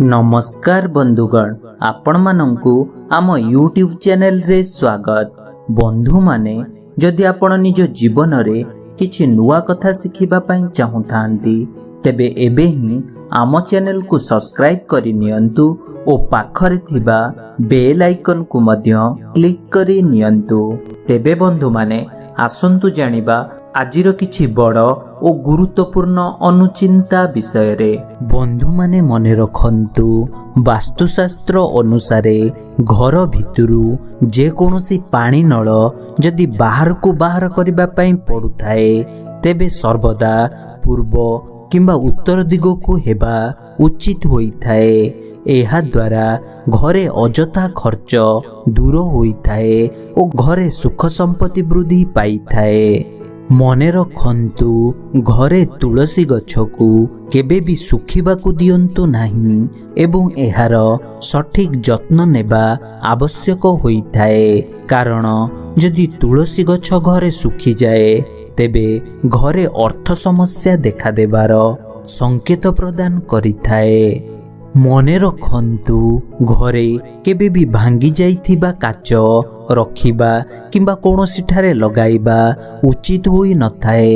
नमस्कार बंधुगण, आपण मानंकु आम यूट्यूब चैनल रे स्वागत। बंधु माने जदि आपण निज जीवन रे किछि नुआ कथा शिखिबा पई चाहुथांती तेबे एबे ही आम चैनल को सब्सक्राइब करि नियंतु ओ पाखरे थिबा बेल आइकन को मध्य क्लिक करि नियंतु। तेबे बंधु माने आसंतु जानिबा आजिर किछि बड़ ओ गुरुत्वपूर्ण अनुचिंता विषय रे। बंधु माने मने रखंतु, वास्तुशास्त्र अनुसारे घर भितरु जे कोनोसी पानी नळ जदि बाहर को बाहर करिबा पई पडुथाए तेबे सर्वदा पूर्व किंबा उत्तर दिग को हेबा उचित होइथाए। एहा द्वारा घरे अजथा खर्च दूर होइथाए ओ घरे सुख संपत्ति वृद्धि पाइथाए। मने रखंतु, घरे तुलसी गछकु केबे भी सुखिबाकु दियंतु नाही एवं एहार सठिक जत्न नेबा आवश्यक होइथाए। कारण जदि तुलसी गछ घरे सुखी जाए तेबे घरे अर्थ समस्या देखा देबार संकेत प्रदान करिथाए। मने रखंतु, घरे केबे भी भांगी जाइथिबा काच रखिबा किंबा कोनोसी ठारे लगाइबा उचित होई नथाए,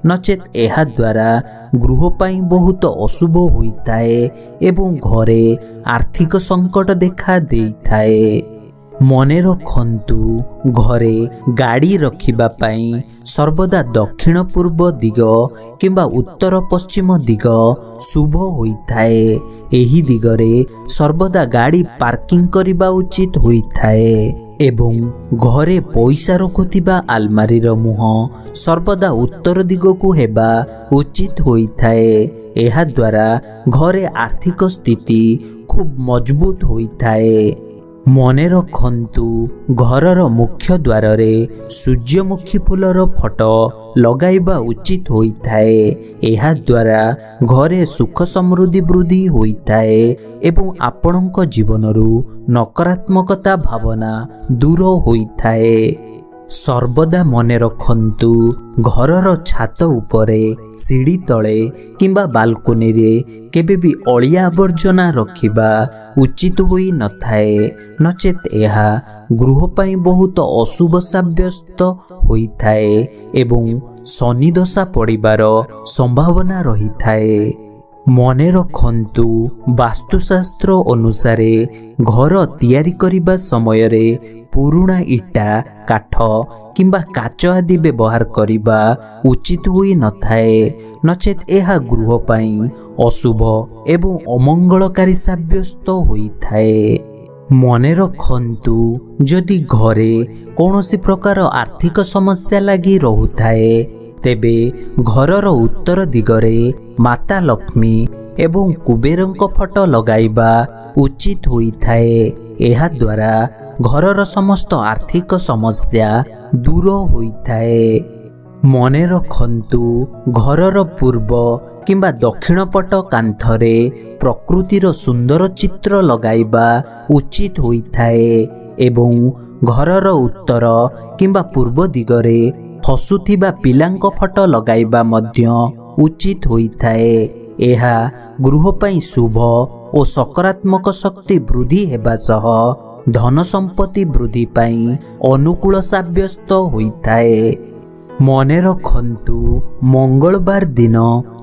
नचेत एहा द्वारा गृह पाई बहुत अशुभ होइथाए एवं घरे आर्थिक संकट देखा देइथाए। मने रखंतु, घरे गाड़ी रखिबा पाई सर्वदा दक्षिण पूर्व दिग किंबा उत्तर पश्चिम दिग शुभ होइथाए। एही दिगरे सर्वदा गाड़ी पार्किंग करिबा उचित होइथाए एवं घरे पैसा रखुथिबा आलमारी रो मुह सर्वदा उत्तर दिग को हेबा उचित होइथाए। एहा द्वारा घरे आर्थिक स्थिति खूब मजबूत होइथाए। मने रखंतु, घरर मुख्य द्वार रे सूर्यमुखी फूलर फोटो लगाइबा उचित होइथाए। एहा द्वारा घरे सुख समृद्धि वृद्धि होइथाए एवं आपणक जीवनरु नकारात्मकता भावना दूर होइथाए। सर्वदा मने रखंतु, घरर छात उपरे, सीढ़ी तले किंबा बालकोनी रे केबे भी अलिया आवर्जना रखिबा उचित होई नथाए, नचेत एहा गृह पाई बहुत अशुभ साब्यस्त होइथाए एवं शनि दशा पड़िबार संभावना रहिथाए। मने रखंतु, वास्तुशास्त्र अनुसारे घर तैयारी करिबा समय रे पुरुणा इटा, काठ किंबा काच आदि व्यवहार करिबा उचित होई नथाए, नचेत एहा गृह पाई अशुभ एवं अमंगलकारी साब्यस्त होइथाए। मने रखंतु, जदि घरे कौनसी प्रकार आर्थिक समस्या लगी रहुथाए तेबे घरर उत्तर दिगरे माता लक्ष्मी एवं कुबेरंक फोटो लगाइबा उचित होइथाए। एहा द्वारा घरर समस्त आर्थिक समस्या दूर होइथाए। मने रखंतु, घरर पूर्व किंबा दक्षिण पट कांथरे प्रकृतिर सुंदर चित्र लगाइबा उचित होइथाए एवं घरर उत्तर किंबा पूर्व दिगरे हसुथिबा पिलांक फोटो लगाइबा मध्य उचित होइथाए। एहा गृह पाई शुभ ओ सकारात्मक शक्ति वृद्धि हेबा सह धन संपत्ति वृद्धि पाई अनुकूल साब्यस्त होइथाए। मने रखंतु, मंगलवार दिन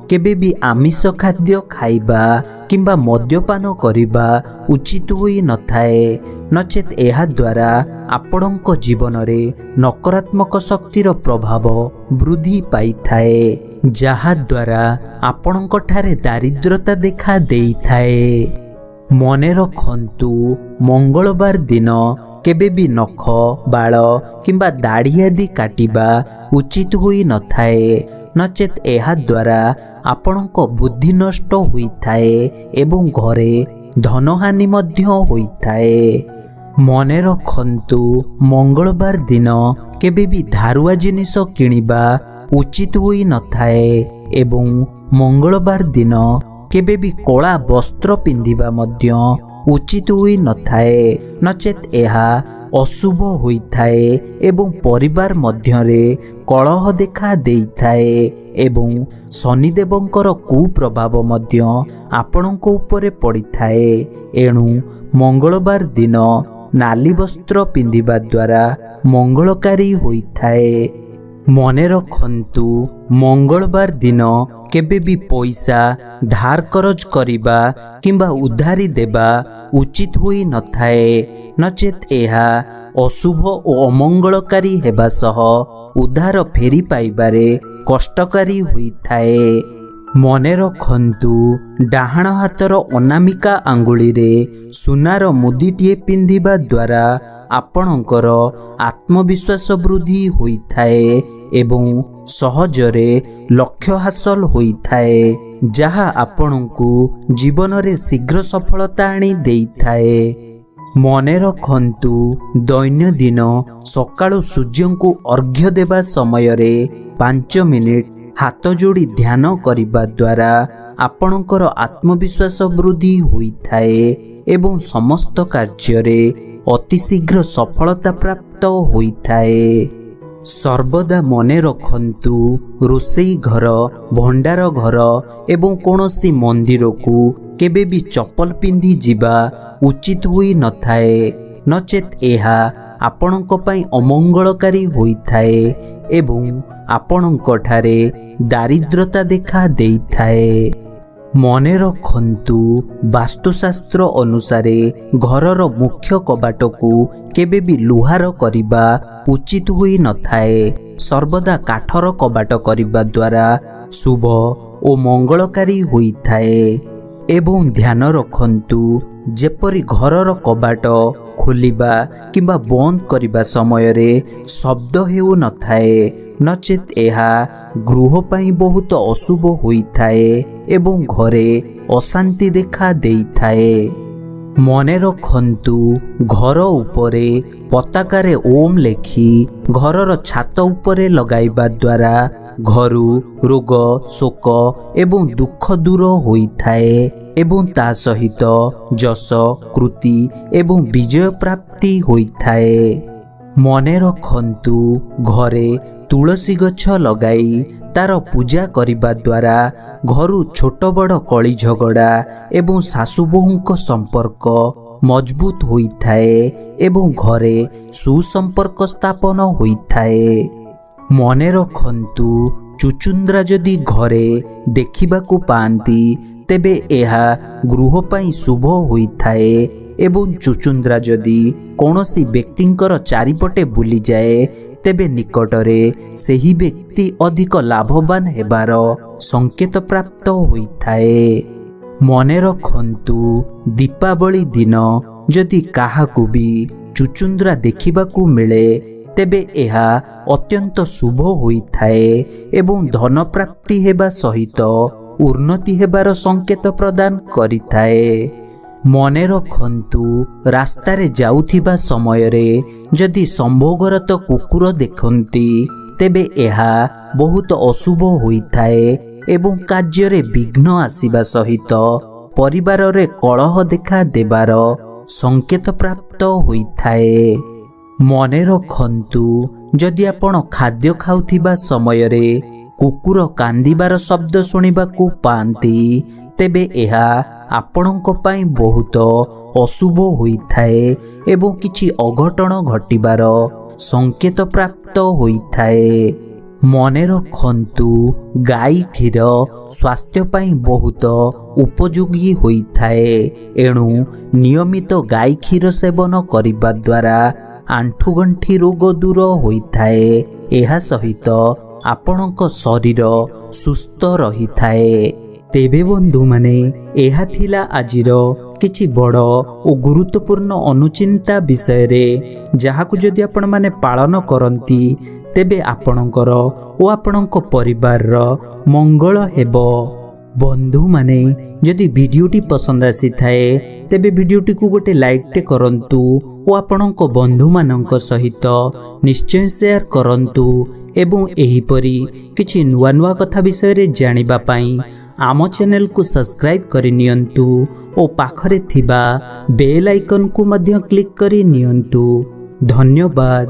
केबे भी आमिष खाद्य खाइबा किंबा मद्यपान करिबा उचित होई नथाए, नचेत एहा द्वारा आपणक जीवन रे नकारात्मक शक्तिर प्रभाव वृद्धि पाइथाए, जहा द्वारा आपणक ठारे दारिद्रता देखा देइथाए। मने रखंतु, मंगलवार दिन केबे भी नख, बाल किंबा दाढ़ी आदि काटिबा उचित होई नथाए, नचेत एहा द्वारा आपणक बुद्धि नष्ट होइथाए एवं घरे धनहानि मध्य होइथाए। मने रखंतु, मंगलवार दिन केबे भी धारुआ जिनिस किनिबा उचित होई नथाए एवं मंगलवार दिन केबे भी कला वस्त्र पिंधिबा मध्य उचित होई नथाए, नचेत एहा अशुभ होइथाए एवं परिवार मध्यरे कलह देखा देइथाए। ଏବଂ ଶନିଦେବଙ୍କର କୁପ୍ରଭାବ ମଧ୍ୟ ଆପଣଙ୍କ ଉପରେ ପଡ଼ିଥାଏ। ଏଣୁ ମଙ୍ଗଳବାର ଦିନ ନାଲି ବସ୍ତ୍ର ପିନ୍ଧିବା ଦ୍ୱାରା ମଙ୍ଗଳକାରୀ ହୋଇଥାଏ। ମନେ ରଖନ୍ତୁ, ମଙ୍ଗଳବାର ଦିନ କେବେ ବି ପଇସା ଧାର କରଜ କରିବା କିମ୍ବା ଉଧାରି ଦେବା ଉଚିତ ହୋଇନଥାଏ। ନଚେତ୍ ଏହା ଅଶୁଭ ଓ ଅମଙ୍ଗଳକାରୀ ହେବା ସହ ଉଧାର ଫେରି ପାଇବାରେ କଷ୍ଟକାରୀ ହୋଇଥାଏ। ମନେ ରଖନ୍ତୁ, ଡାହାଣ ହାତର ଅନାମିକା ଆଙ୍ଗୁଳିରେ ସୁନାର ମୁଦିଟିଏ ପିନ୍ଧିବା ଦ୍ୱାରା ଆପଣଙ୍କର ଆତ୍ମବିଶ୍ୱାସ ବୃଦ୍ଧି ହୋଇଥାଏ ଏବଂ ସହଜରେ ଲକ୍ଷ୍ୟ ହାସଲ ହୋଇଥାଏ, ଯାହା ଆପଣଙ୍କୁ ଜୀବନରେ ଶୀଘ୍ର ସଫଳତା ଆଣି ଦେଇଥାଏ। ମନେ ରଖନ୍ତୁ, ଦୈନନ୍ଦିନ ସକାଳୁ ସୂର୍ଯ୍ୟଙ୍କୁ ଅର୍ଘ୍ୟ ଦେବା ସମୟରେ 5 ମିନିଟ୍ ହାତ ଯୋଡ଼ି ଧ୍ୟାନ କରିବା ଦ୍ୱାରା ଆପଣଙ୍କର ଆତ୍ମବିଶ୍ୱାସ ବୃଦ୍ଧି ହୋଇଥାଏ ଏବଂ ସମସ୍ତ କାର୍ଯ୍ୟରେ ଅତିଶୀଘ୍ର ସଫଳତା ପ୍ରାପ୍ତ ହୋଇଥାଏ। ସର୍ବଦା ମନେ ରଖନ୍ତୁ, ରୋଷେଇ ଘର, ଭଣ୍ଡାର ଘର ଏବଂ କୌଣସି ମନ୍ଦିରକୁ କେବେ ବି ଚପଲ ପିନ୍ଧି ଯିବା ଉଚିତ ହୋଇନଥାଏ। ନଚେତ୍ ଏହା ଆପଣଙ୍କ ପାଇଁ ଅମଙ୍ଗଳକାରୀ ହୋଇଥାଏ ଏବଂ ଆପଣଙ୍କଠାରେ ଦାରିଦ୍ରତା ଦେଖା ଦେଇଥାଏ। ମନେ ରଖନ୍ତୁ, ବାସ୍ତୁଶାସ୍ତ୍ର ଅନୁସାରେ ଘରର ମୁଖ୍ୟ କବାଟକୁ କେବେ ବି ଲୁହାର କରିବା ଉଚିତ ହୋଇନଥାଏ। ସର୍ବଦା କାଠର କବାଟ କରିବା ଦ୍ୱାରା ଶୁଭ ଓ ମଙ୍ଗଳକାରୀ ହୋଇଥାଏ। ଏବଂ ଧ୍ୟାନ ରଖନ୍ତୁ, ଯେପରି ଘରର କବାଟ ଖୋଲିବା କିମ୍ବା ବନ୍ଦ କରିବା ସମୟରେ ଶବ୍ଦ ହେଉନଥାଏ, ନଚେତ୍ ଏହା ଗୃହ ପାଇଁ ବହୁତ ଅଶୁଭ ହୋଇଥାଏ ଏବଂ ଘରେ ଅଶାନ୍ତି ଦେଖା ଦେଇଥାଏ। ମନେ ରଖନ୍ତୁ, ଘର ଉପରେ ପତାକାରେ ଓମ୍ ଲେଖି ଘରର ଛାତ ଉପରେ ଲଗାଇବା ଦ୍ୱାରା ଘରୁ ରୋଗ, ଶୋକ ଏବଂ ଦୁଃଖ ଦୂର ହୋଇଥାଏ ଏବଂ ତା ସହିତ ଯଶ, କୃତି ଏବଂ ବିଜୟ ପ୍ରାପ୍ତି ହୋଇଥାଏ। ମନେ ରଖନ୍ତୁ, ଘରେ ତୁଳସୀ ଗଛ ଲଗାଇ ତାର ପୂଜା କରିବା ଦ୍ୱାରା ଘରୁ ଛୋଟ ବଡ଼ କଳି ଝଗଡ଼ା ଏବଂ ଶାଶୁ ବୋହୂଙ୍କ ସମ୍ପର୍କ ମଜବୁତ ହୋଇଥାଏ ଏବଂ ଘରେ ସୁସମ୍ପର୍କ ସ୍ଥାପନ ହୋଇଥାଏ। ମନେ ରଖନ୍ତୁ, ଚୁଚୁନ୍ଦ୍ରା ଯଦି ଘରେ ଦେଖିବାକୁ ପାଆନ୍ତି, ତେବେ ଏହା ଗୃହ ପାଇଁ ଶୁଭ ହୋଇଥାଏ ଏବଂ ଚୁଚୁନ୍ଦ୍ରା ଯଦି କୌଣସି ବ୍ୟକ୍ତିଙ୍କର ଚାରିପଟେ ବୁଲିଯାଏ, ତେବେ ନିକଟରେ ସେହି ବ୍ୟକ୍ତି ଅଧିକ ଲାଭବାନ ହେବାର ସଂକେତ ପ୍ରାପ୍ତ ହୋଇଥାଏ। ମନେ ରଖନ୍ତୁ, ଦୀପାବଳି ଦିନ ଯଦି କାହାକୁ ବି ଚୁଚୁନ୍ଦ୍ରା ଦେଖିବାକୁ ମିଳେ, ତେବେ ଏହା ଅତ୍ୟନ୍ତ ଶୁଭ ହୋଇଥାଏ ଏବଂ ଧନ ପ୍ରାପ୍ତି ହେବା ସହିତ ଉନ୍ନତି ହେବାର ସଂକେତ ପ୍ରଦାନ କରିଥାଏ। ମନେ ରଖନ୍ତୁ, ରାସ୍ତାରେ ଯାଉଥିବା ସମୟରେ ଯଦି ସମ୍ଭୋଗରତ କୁକୁର ଦେଖନ୍ତି, ତେବେ ଏହା ବହୁତ ଅଶୁଭ ହୋଇଥାଏ ଏବଂ କାର୍ଯ୍ୟରେ ବିଘ୍ନ ଆସିବା ସହିତ ପରିବାରରେ କଳହ ଦେଖା ଦେବାର ସଂକେତ ପ୍ରାପ୍ତ ହୋଇଥାଏ। ମନେ ରଖନ୍ତୁ, ଯଦି ଆପଣ ଖାଦ୍ୟ ଖାଉଥିବା ସମୟରେ କୁକୁର କାନ୍ଦିବାର ଶବ୍ଦ ଶୁଣିବାକୁ ପାଆନ୍ତି, ତେବେ ଏହା ଆପଣଙ୍କ ପାଇଁ ବହୁତ ଅଶୁଭ ହୋଇଥାଏ ଏବଂ କିଛି ଅଘଟଣ ଘଟିବାର ସଂକେତ ପ୍ରାପ୍ତ ହୋଇଥାଏ। ମନେ ରଖନ୍ତୁ, ଗାଈ କ୍ଷୀର ସ୍ୱାସ୍ଥ୍ୟ ପାଇଁ ବହୁତ ଉପଯୋଗୀ ହୋଇଥାଏ। ଏଣୁ ନିୟମିତ ଗାଈ କ୍ଷୀର ସେବନ କରିବା ଦ୍ୱାରା ଆଣ୍ଠୁଗଣ୍ଠି ରୋଗ ଦୂର ହୋଇଥାଏ। ଏହା ସହିତ ଆପଣଙ୍କ ଶରୀର ସୁସ୍ଥ ରହିଥାଏ। ତେବେ ବନ୍ଧୁମାନେ, ଏହା ଥିଲା ଆଜିର କିଛି ବଡ଼ ଓ ଗୁରୁତ୍ୱପୂର୍ଣ୍ଣ ଅନୁଚିନ୍ତା ବିଷୟରେ, ଯାହାକୁ ଯଦି ଆପଣମାନେ ପାଳନ କରନ୍ତି, ତେବେ ଆପଣଙ୍କର ଓ ଆପଣଙ୍କ ପରିବାରର ମଙ୍ଗଳ ହେବ। ବନ୍ଧୁମାନେ, ଯଦି ଭିଡ଼ିଓଟି ପସନ୍ଦ ଆସିଥାଏ, ତେବେ ଭିଡ଼ିଓଟିକୁ ଗୋଟେ ଲାଇକ୍ଟେ କରନ୍ତୁ ଓ ଆପଣଙ୍କ ବନ୍ଧୁମାନଙ୍କ ସହିତ ନିଶ୍ଚୟ ସେୟାର କରନ୍ତୁ ଏବଂ ଏହିପରି କିଛି ନୂଆ ନୂଆ କଥା ବିଷୟରେ ଜାଣିବା ପାଇଁ ଆମ ଚ୍ୟାନେଲକୁ ସବସ୍କ୍ରାଇବ୍ କରିନିଅନ୍ତୁ ଓ ପାଖରେ ଥିବା ବେଲ୍ ଆଇକନ୍କୁ ମଧ୍ୟ କ୍ଲିକ୍ କରିନିଅନ୍ତୁ। ଧନ୍ୟବାଦ।